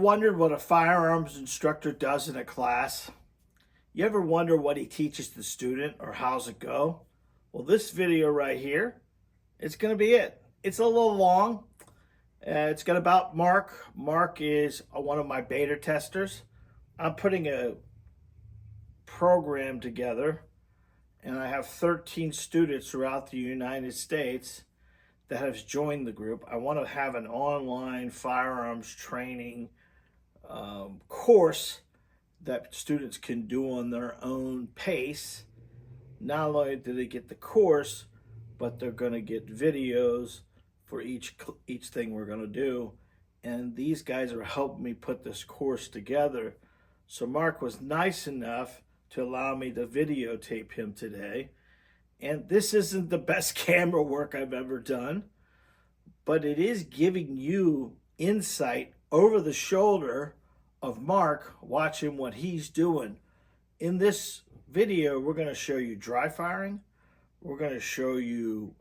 wondered what a firearms instructor does in a class? You ever wonder what he teaches the student or how's it go? Well, this video right here, it's going to be it. It's a little long. It's got about Mark. Mark is one of my beta testers. I'm putting a program together, and I have 13 students throughout the United States that have joined the group. I want to have an online firearms training course that students can do on their own pace. Not only do they get the course, but they're going to get videos for each thing we're going to do. And these guys are helping me put this course together. So Mark was nice enough to allow me to videotape him today. And this isn't the best camera work I've ever done, but it is giving you insight over the shoulder of Mark, watching what he's doing. In this video, we're going to show you dry firing. We're going to show you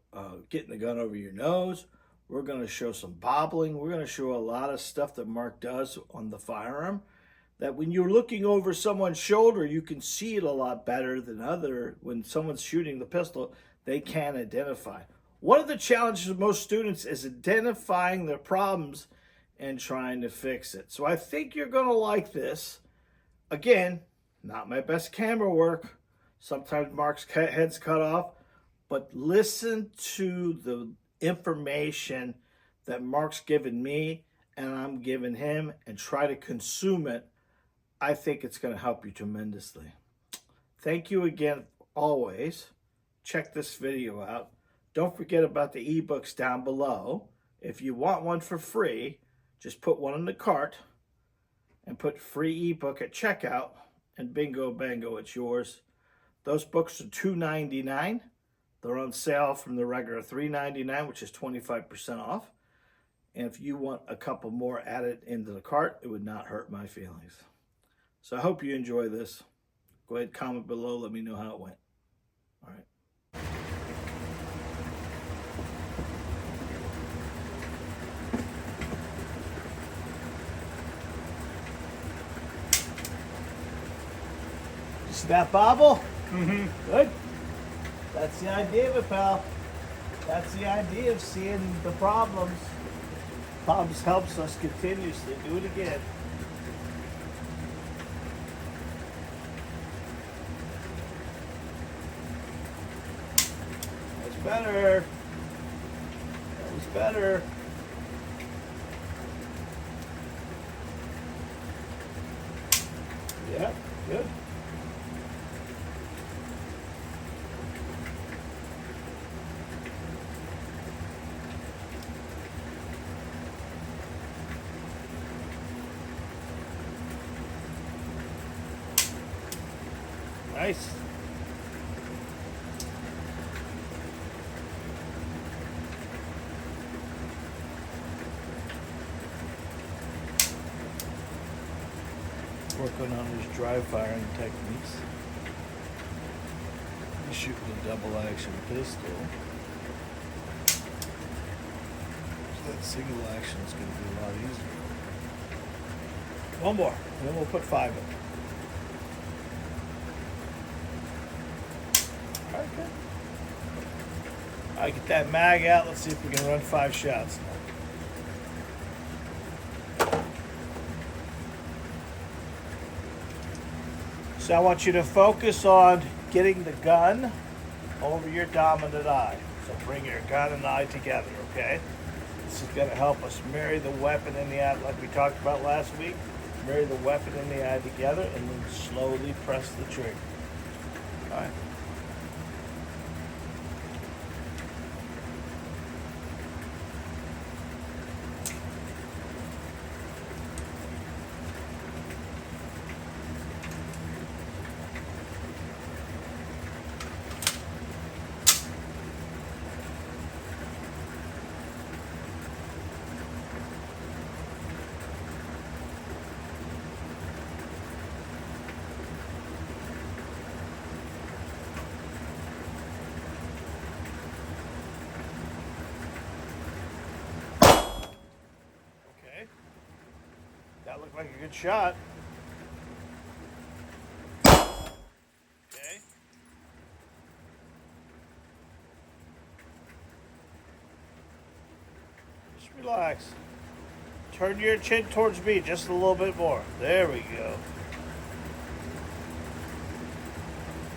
getting the gun over your nose. We're going to show some bobbling. We're going to show a lot of stuff that Mark does on the firearm, that when you're looking over someone's shoulder, you can see it a lot better than when someone's shooting the pistol, they can't identify. One of the challenges of most students is identifying their problems and trying to fix it. So I think you're going to like this. Again, not my best camera work. Sometimes Mark's head's cut off, but listen to the information that Mark's given me and I'm giving him, and try to consume it. I think it's going to help you tremendously. Thank you again, always. Check this video out. Don't forget about the ebooks down below. If you want one for free, just put one in the cart and put free ebook at checkout, and bingo bango, it's yours. Those books are $2.99. They're on sale from the regular $3.99, which is 25% off. And if you want a couple more added into the cart, it would not hurt my feelings. So I hope you enjoy this. Go ahead, comment below, let me know how it went. All right. See that bobble? Mm-hmm. Good. That's the idea of it, pal. That's the idea of seeing the problems. Problems helps us continuously. Do it again. That's better. That was better. Yeah, good. Nice. Working on his dry firing techniques. He's shooting a double action pistol. So that single action is going to be a lot easier. One more, and then we'll put 5 in. Alright, good. Alright, get that mag out. Let's see if we can run 5 shots now. So I want you to focus on getting the gun over your dominant eye. So bring your gun and eye together, okay? This is going to help us marry the weapon in the eye, like we talked about last week. Marry the weapon in the eye together, and then slowly press the trigger. All right. looked like a good shot. Okay. Just relax. Turn your chin towards me just a little bit more. There we go.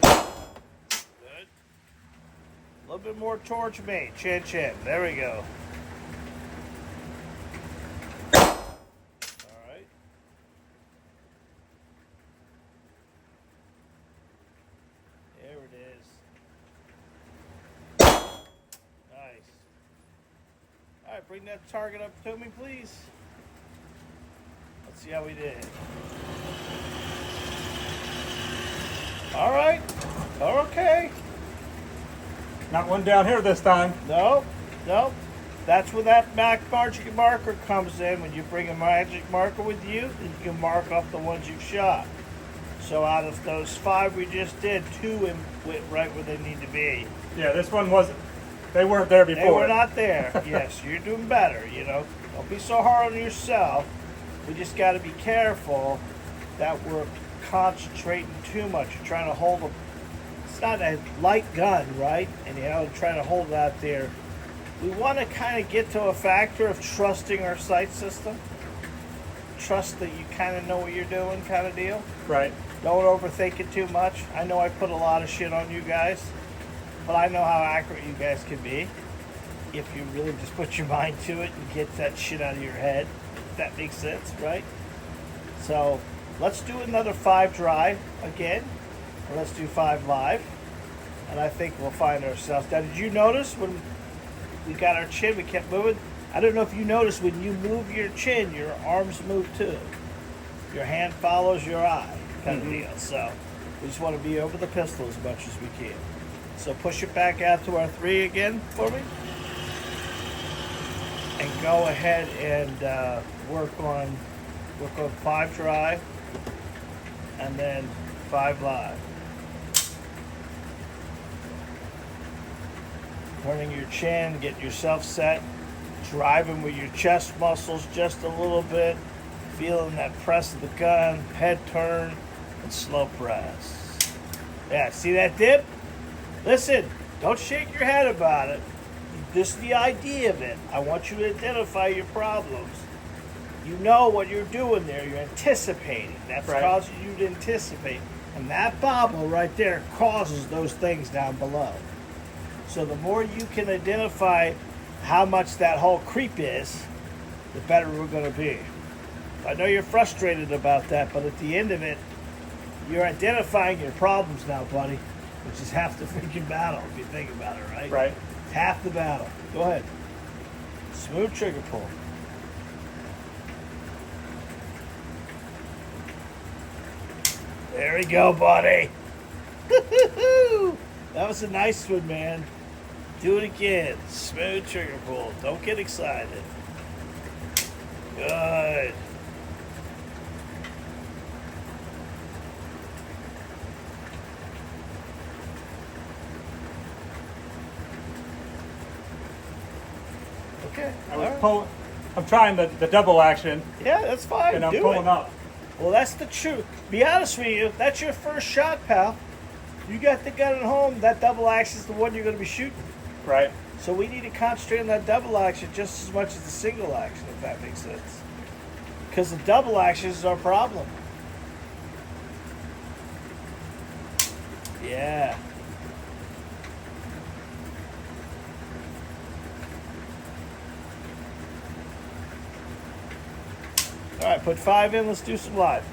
Good. A little bit more towards me. Chin, chin. There we go. All right. There it is. Nice. All right, bring that target up to me, please. Let's see how we did. All right. Okay. Not one down here this time. Nope. Nope. That's where that magic marker comes in. When you bring a magic marker with you, then you can mark off the ones you've shot. So out of those 5 we just did, 2 went right where they need to be. Yeah, this one wasn't. They weren't there before. They were not there. Yes, you're doing better. You know, don't be so hard on yourself. We just got to be careful that we're concentrating too much. You're trying to hold a. It's not a light gun, right? And trying to hold it out there. We want to kind of get to a factor of trusting our sight system. Trust that you kind of know what you're doing, kind of deal. Right. Don't overthink it too much. I know I put a lot of shit on you guys, but I know how accurate you guys can be if you really just put your mind to it and get that shit out of your head. If that makes sense, right? So let's do another 5 dry again, or let's do 5 live, and I think we'll find ourselves. Now, did you notice when we got our chin, we kept moving? I don't know if you noticed, when you move your chin, your arms move too. Your hand follows your eye, kind of deal. So we just want to be over the pistol as much as we can. So push it back out to our 3 again for me. And go ahead and work on 5 dry, and then 5 live. Turning your chin, getting yourself set, driving with your chest muscles just a little bit, feeling that press of the gun, head turn, and slow press. Yeah, see that dip? Listen, don't shake your head about it. This is the idea of it. I want you to identify your problems. You know what you're doing there. You're anticipating. That's right. Causing you to anticipate. And that bobble right there causes those things down below. So the more you can identify how much that whole creep is, the better we're going to be. I know you're frustrated about that, but at the end of it, you're identifying your problems now, buddy, which is half the freaking battle if you think about it, right? Right. It's half the battle. Go ahead. Smooth trigger pull. There we go, buddy. That was a nice one, man. Do it again. Smooth trigger pull. Don't get excited. Good. Okay. I'm trying the double action, Yeah, that's fine. and I'm Do pulling it. up. Well, that's the truth. Be honest with you, that's your first shot, pal. You got the gun at home. That double action is the one you're going to be shooting. Right. So we need to concentrate on that double action just as much as the single action, if that makes sense. Because the double action is our problem. Yeah. All right, put 5 in. Let's do some live.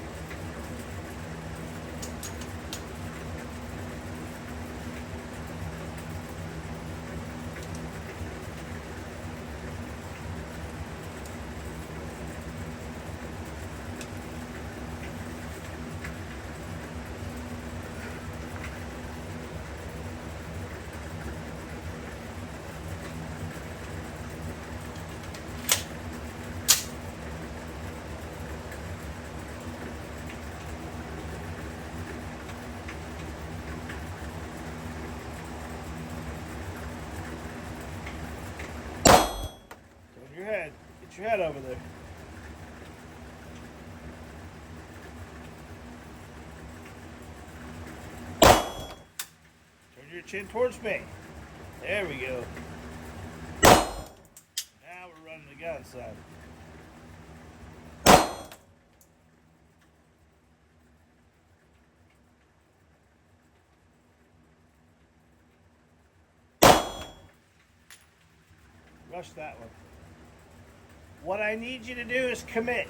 Your head. Get your head over there. chin towards me. There we go. Now we're running the gun, son. Rush that one. What I need you to do is commit.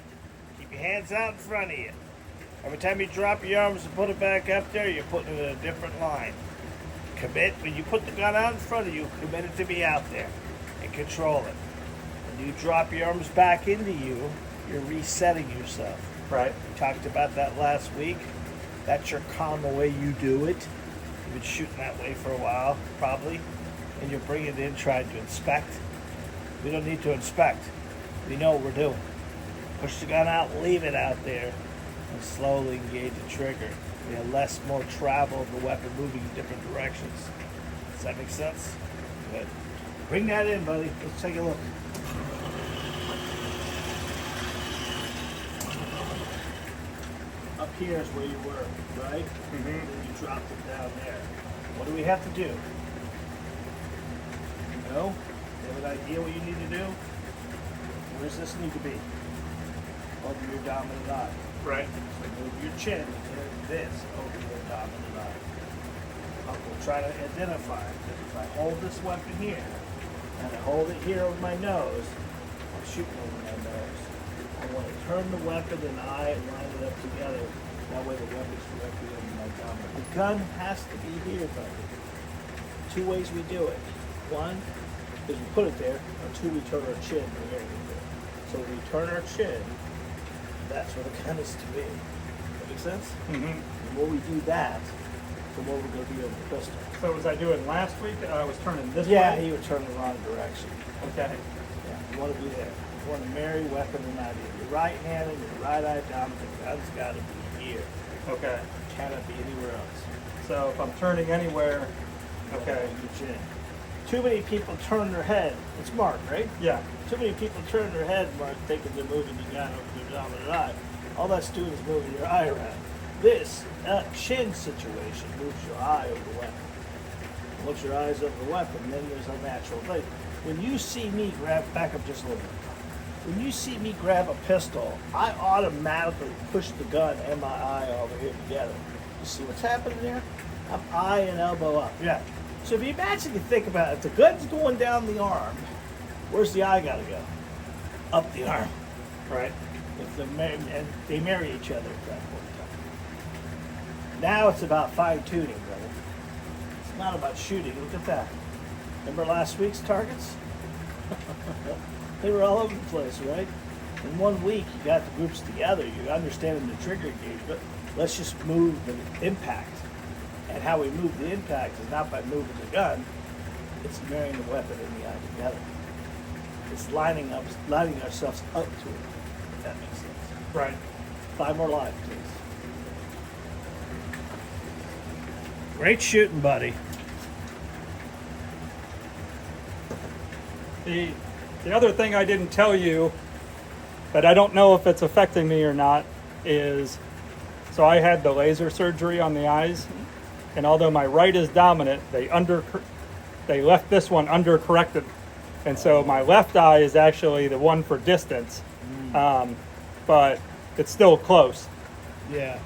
Keep your hands out in front of you. Every time you drop your arms and put it back up there, you're putting it in a different line. Commit. When you put the gun out in front of you, commit it to be out there and control it. When you drop your arms back into you, you're resetting yourself. Right. We talked about that last week. That's your calmer way you do it. You've been shooting that way for a while, probably. And you're bringing it in, trying to inspect. We don't need to inspect. We know what we're doing. Push the gun out, leave it out there, and slowly engage the trigger. We have more travel of the weapon moving in different directions. Does that make sense? Good. Bring that in, buddy. Let's take a look. Up here is where you were, right? Mm-hmm. And then you dropped it down there. What do we have to do? You know? You have an idea what you need to do? Where does this need to be? Over your dominant eye. Right. So move your chin and this over your dominant eye. We'll try to identify it. If I hold this weapon here, and I hold it here over my nose, I'm shooting over my nose. I want to turn the weapon and eye and line it up together. That way the weapon's directly over my dominant. The gun has to be here, buddy. Two ways we do it. One is we put it there, or two, we turn our chin in the area there. So when we turn our chin, that's where the gun is to be. That make sense? Mm-hmm. The more we do that, the more we're going to be over the pistol. So was I doing last week? I was turning this Yeah, way? you were turning the wrong direction. Okay. Yeah, you want to be there. You want to marry weapon and idea. Your right hand and your right eye dominant, the gun's got to be here. Okay. It cannot be anywhere else. So if I'm turning anywhere, okay. Your chin. Too many people turn their head. It's Mark, right? Yeah. Too many people turn their head, Mark, thinking they're moving the gun over their dominant eye. All that's doing is moving your eye around. This chin situation moves your eye over the weapon. Once your eye's over the weapon, then there's a natural thing. When you see me back up just a little bit. When you see me grab a pistol, I automatically push the gun and my eye over here together. You see what's happening there? I'm eye and elbow up. Yeah. So if you imagine, you think about it, if the gun's going down the arm, where's the eye got to go? Up the arm. Right. And they marry each other at that point in time. Now it's about fine-tuning, brother. It's not about shooting. Look at that. Remember last week's targets? They were all over the place, right? In 1 week, you got the groups together. You're understanding the trigger engagement. Let's just move the impact. And how we move the impact is not by moving the gun. It's marrying the weapon and the eye together. It's lining ourselves up to it. If that makes sense. Right. 5 more live, please. Great shooting, buddy. The other thing I didn't tell you, but I don't know if it's affecting me or not, is so I had the laser surgery on the eyes, and although my right is dominant, they left this one under-corrected, and so my left eye is actually the one for distance, but it's still close. Yeah.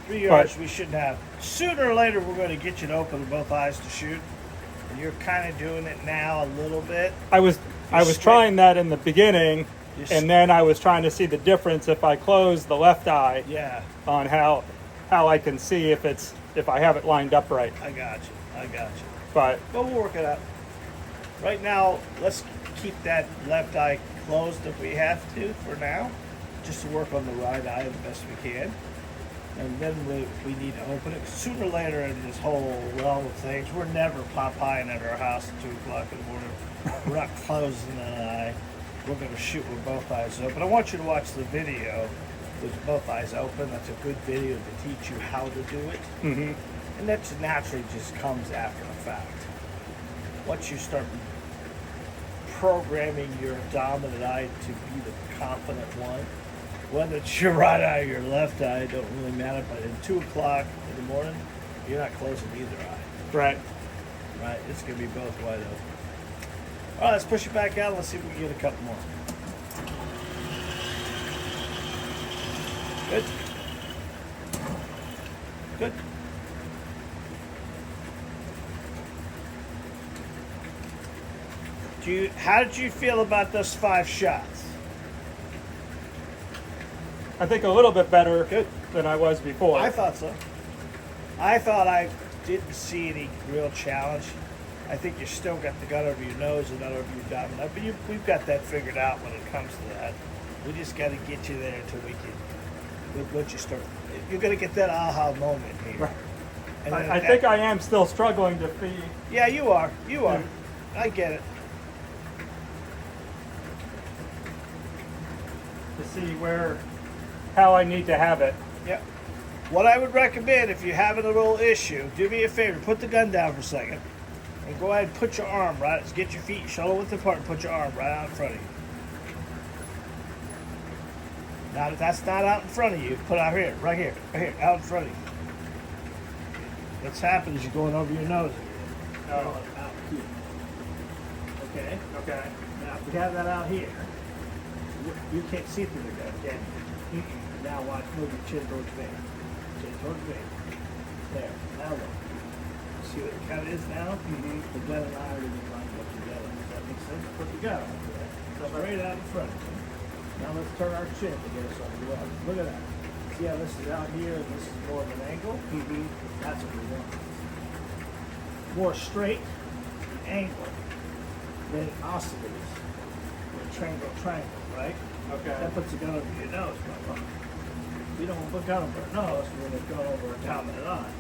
3 yards we shouldn't have. Sooner or later, we're going to get you to open both eyes to shoot. And you're kind of doing it now a little bit. I was trying that in the beginning, and then I was trying to see the difference if I close the left eye. Yeah. On how I can see if I have it lined up right. I got you. But we'll work it out. Right now, let's keep that left eye closed if we have to for now, just to work on the right eye the best we can. And then we need to open it. Sooner or later in this whole realm of things, we're never Popeyeing at our house at 2 o'clock in the morning. We're not closing an eye. We're going to shoot with both eyes open. I want you to watch the video with both eyes open. That's a good video to teach you how to do it. Mm-hmm. And that naturally just comes after the fact. Once you start programming your dominant eye to be the confident one, whether it's your right eye or your left eye, it don't really matter. But at 2 o'clock in the morning, you're not closing either eye. right. Right, it's gonna be both wide open. All right, let's push it back out. Let's see if we can get a couple more. Good. Good. How did you feel about those 5 shots? I think a little bit better Good. than I was before. I thought so. I thought I didn't see any real challenge. I think you still got the gun over your nose and not over your dominant. But we've got that figured out when it comes to that. We just got to get you there until we can. Once you start, you're going to get that aha moment here. Right. And I think I am still struggling to see. Yeah, you are. You are. I get it. To see how I need to have it. Yep. What I would recommend if you're having a little issue, do me a favor, put the gun down for a second, and go ahead and put your arm right. Get your feet shoulder width apart and put your arm right out in front of you. Now, if that's not out in front of you, put it out here, right here, out in front of you. What's happening is you're going over your nose. Oh. Out here. Okay. Okay. Now, if we have that out here, you can't see through the gun, can you? Now watch, move your chin towards me. Chin towards me. There. Now look. See what it kind of is now? Mm-hmm. The gun and I are going to be lined up together. Does that make sense? Put the gun on there. So right out in front of you. Now let's turn our chin to get us on the left. Look at that. See how this is out here and this is more of an angle? Mm-hmm. That's what we want. More straight angle than oscillates. Triangle, right? Okay. That puts the gun over your nose, brother. You don't want to put gun over our nose, we're going to go over our dominant eye.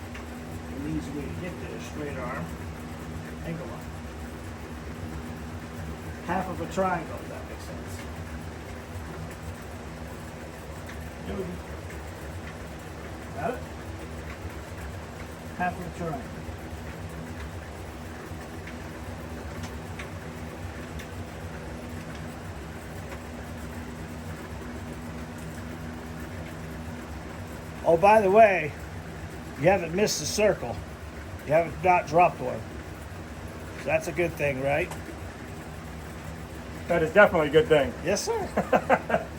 The easy way to get there is straight arm, angle line. Half of a triangle, if that makes sense. Good. Got it? Half of a triangle. Oh, by the way, you haven't missed a circle. You haven't not dropped one. So that's a good thing, right? That is definitely a good thing. Yes, sir.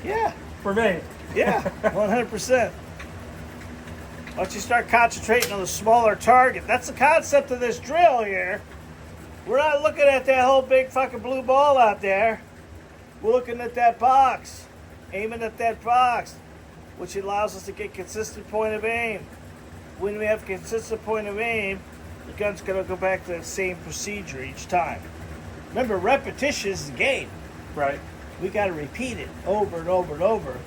Yeah. For me. Yeah, 100%. Once you start concentrating on the smaller target, that's the concept of this drill here. We're not looking at that whole big fucking blue ball out there. We're looking at that box, aiming at that box, which allows us to get consistent point of aim. When we have consistent point of aim, the gun's going to go back to the same procedure each time. Remember, repetition is the game. Right. We got to repeat it over and over and over.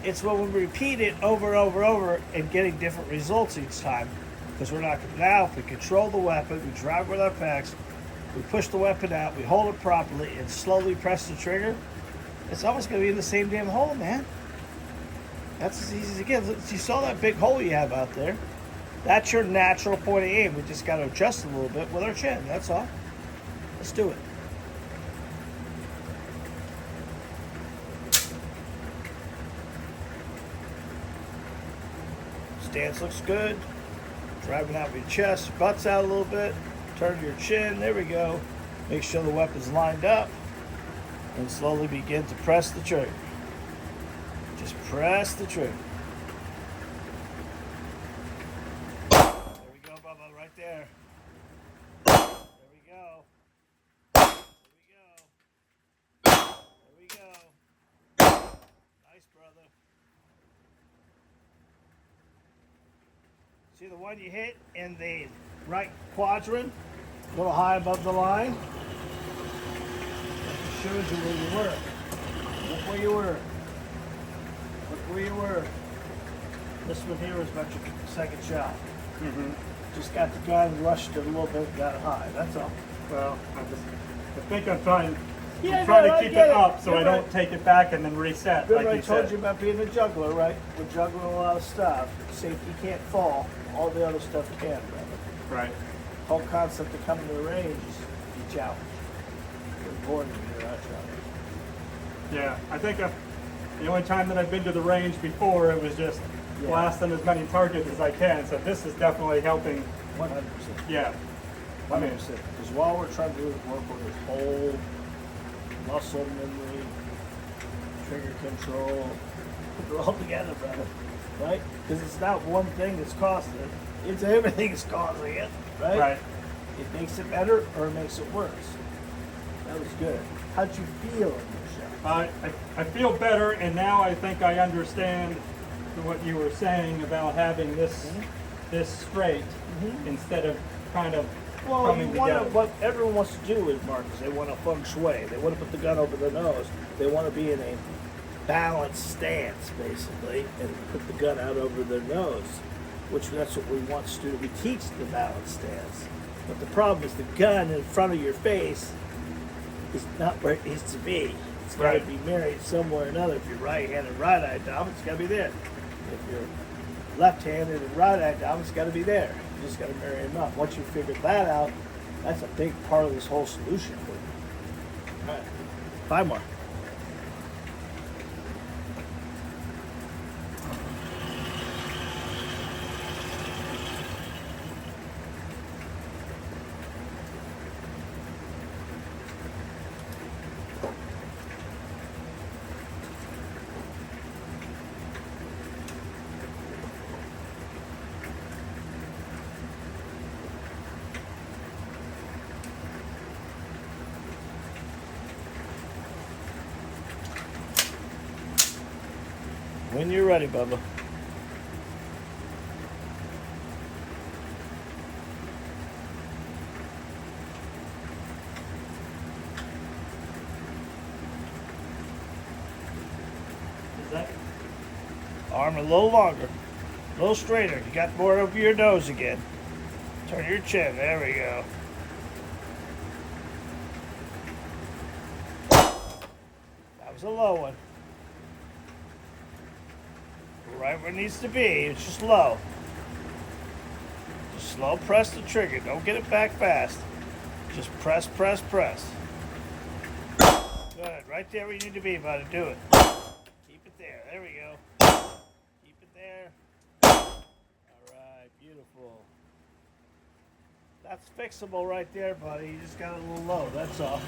It's when we repeat it over and over and over and getting different results each time. Because we're not, now if we control the weapon, we drive with our packs, we push the weapon out, we hold it properly and slowly press the trigger, it's almost going to be in the same damn hole, man. That's as easy as it gets. You saw that big hole you have out there. That's your natural point of aim. We just got to adjust a little bit with our chin. That's all. Let's do it. Stance looks good. Driving out your chest, butts out a little bit. Turn your chin. There we go. Make sure the weapon's lined up. And slowly begin to press the trigger. Just press the trigger. There we go, Bubba, right there. There we go. There we go. There we go. Nice, brother. See the one you hit in the right quadrant? A little high above the line? That shows you where you were. Look where you were. Look where you were. This one here was about your second shot. Mm-hmm. Just got the gun, rushed it a little bit, got it high. That's all. Well, I think I'm trying Yeah, I'm trying no, to I keep get it it. up so You're I right. don't take it back and then reset, Remember like I you told said. you about being a juggler, right? We're juggling a lot of stuff. Safety can't fall. All the other stuff can, brother. Right. Whole concept of coming to the range is be challenged. You're born to be not challenged. Yeah, I think the only time that I've been to the range before, it was just blasting as many targets as I can. So this is definitely helping. 100%. Yeah. 100%. Because while we're trying to do is work with this whole muscle memory, trigger control, put it all together, brother. Right? Because it's not one thing that's causing it. It's everything that's causing it. Right? Right. It makes it better or it makes it worse. That was good. How'd you feel in your shot? I feel better, and now I think I understand what you were saying about having this this straight instead of kind of coming together. What everyone wants to do is, Mark, is they want to feng shui. They want to put the gun over their nose. They want to be in a balanced stance, basically, and put the gun out over their nose, which that's what we want to do. We teach the balanced stance. But the problem is the gun in front of your face is not where it needs to be. It's got to be married somewhere or another. If you're right-handed, right-eye down, it's got to be there. If you're left-handed and right-eye down, it's got to be there. You just got to marry them up. Once you figure that out, that's a big part of this whole solution for you. All right. Bye, Mark. When you're ready, Bubba. Is that? Arm a little longer, a little straighter. You got more over your nose again. Turn your chin. There we go. That was a low one. Right where it needs to be. It's just low. Just slow press the trigger. Don't get it back fast. Just press, press, press. Good. Right there where you need to be, buddy. Do it. Keep it there. There we go. Keep it there. All right. Beautiful. That's fixable right there, buddy. You just got it a little low. That's all.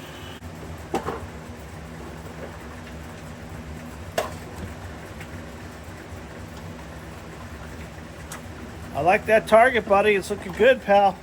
I like that target, buddy. It's looking good, pal.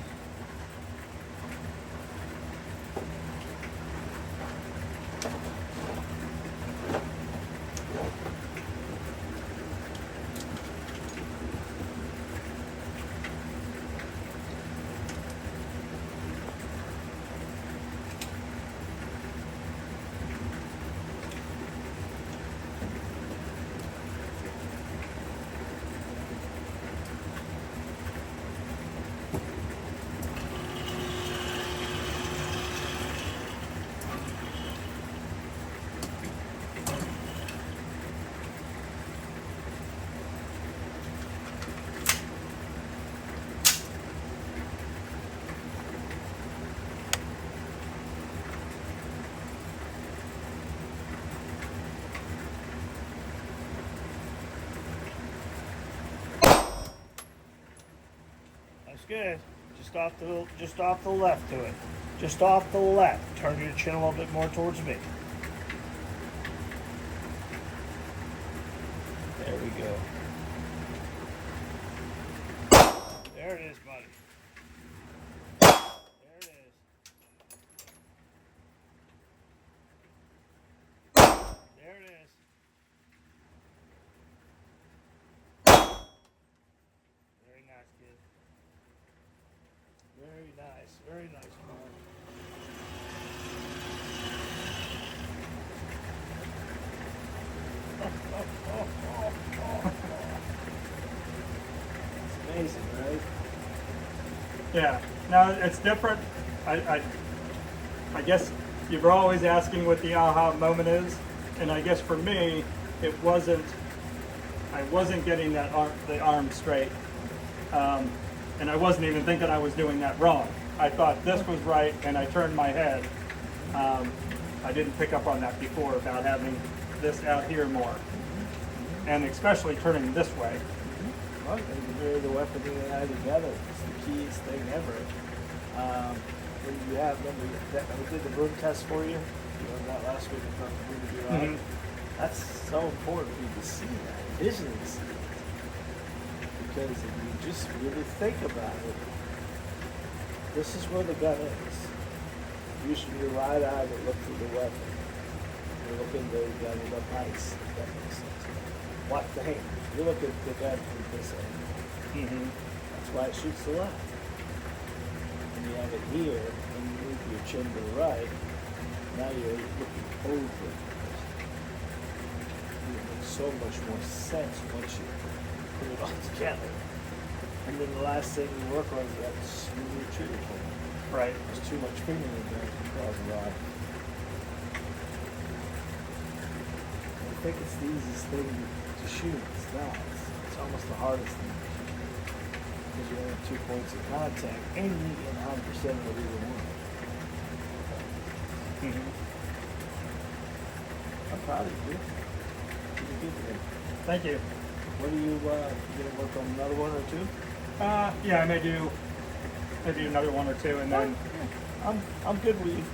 Good. Just off the left to it. Just off the left. Turn your chin a little bit more towards me. There we go. There it is, buddy. There it is. There it is. Very nice, kid. Very nice, very nice, Mark. It's amazing, right? Yeah. Now it's different. I guess you're always asking what the aha moment is, and I guess for me, it wasn't. I wasn't getting the arm straight. And I wasn't even thinking I was doing that wrong. I thought this was right, and I turned my head. I didn't pick up on that before about having this out here more, and especially turning this way. Well, you can marry the weapon and the eye together. It's the keyest thing ever. when you have, remember that we did the room test for you? You know that last week about the room to be right? That's so important for you to see that, visually see it. Because if you just really think about it, this is where the gun is. Using your right eye to look for the weapon. You're looking at the gun with a nice, if that makes sense. Watch the hand. You look at the gun from this end. That's why it shoots the left. And you have it here, and you move your chin to the right. Now you're looking over. It makes so much more sense once you put it all together. And then the last thing you work on is that smooth trigger pull. Right. There's too much finger in there to cause a rod. I think it's the easiest thing to shoot. It's not. It's almost the hardest thing to shoot. Because you only have 2 points of contact and you get 100% of either one. I'm proud of you. You did good. Thank you. What are you gonna work on another one or two? Yeah, I may do another one or two, and then I'm good with you.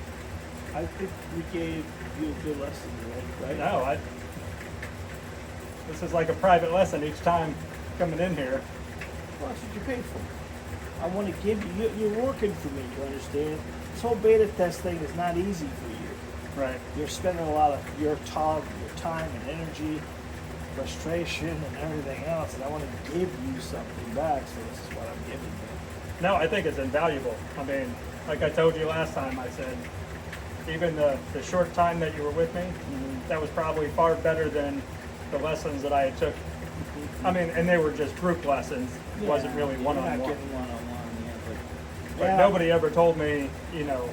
I think we gave you a good lesson today, right? no, this is like a private lesson each time coming in here. Well, that's what you paid for. I want to give you, you're working for me, you understand? This whole beta test thing is not easy for you. Right. You're spending a lot of your time and energy, frustration and everything else, and I want to give you something back, so this is what I'm giving you. No, I think it's invaluable. I mean, like I told you last time, I said, even the short time that you were with me, that was probably far better than the lessons that I took. I mean, and they were just group lessons. It wasn't really You're one-on-one. not getting one-on-one yet, But nobody ever told me, you know,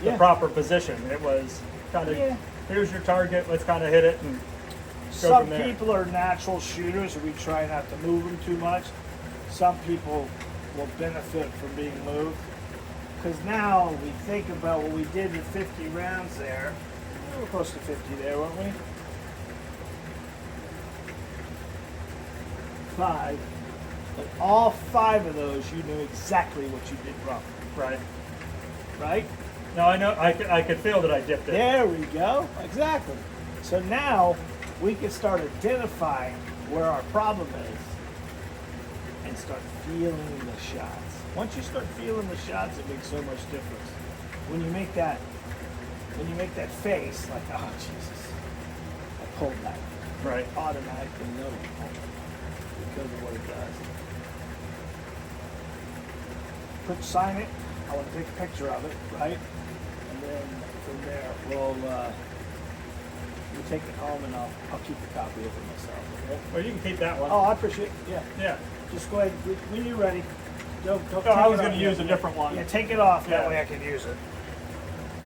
the proper position. It was kind of, here's your target, let's kind of hit it and go Some from there. people are natural shooters, and we try not to move them too much. Some people will benefit from being moved. Because now we think about what we did with 50 rounds there. We were close to 50 there, weren't we? 5. But all 5 of those, you knew exactly what you did wrong. Right. Right? No, I know. I could feel that I dipped it. There we go. Exactly. So now we can start identifying where our problem is and start feeling the shots. Once you start feeling the shots, it makes so much difference. When you make that face, like, oh Jesus, I pulled that. Right. Automatically know it because of what it does. Sign it. I want to take a picture of it, right? And then from there, we'll take it home, and I'll keep a copy of it myself. Okay? Well, you can keep that one. Oh, I appreciate it. Yeah. Yeah. Just go ahead when you're ready. Don't No, I take was it going off to use yet. a different one. Yeah, take it off. That Yeah. way I can use it.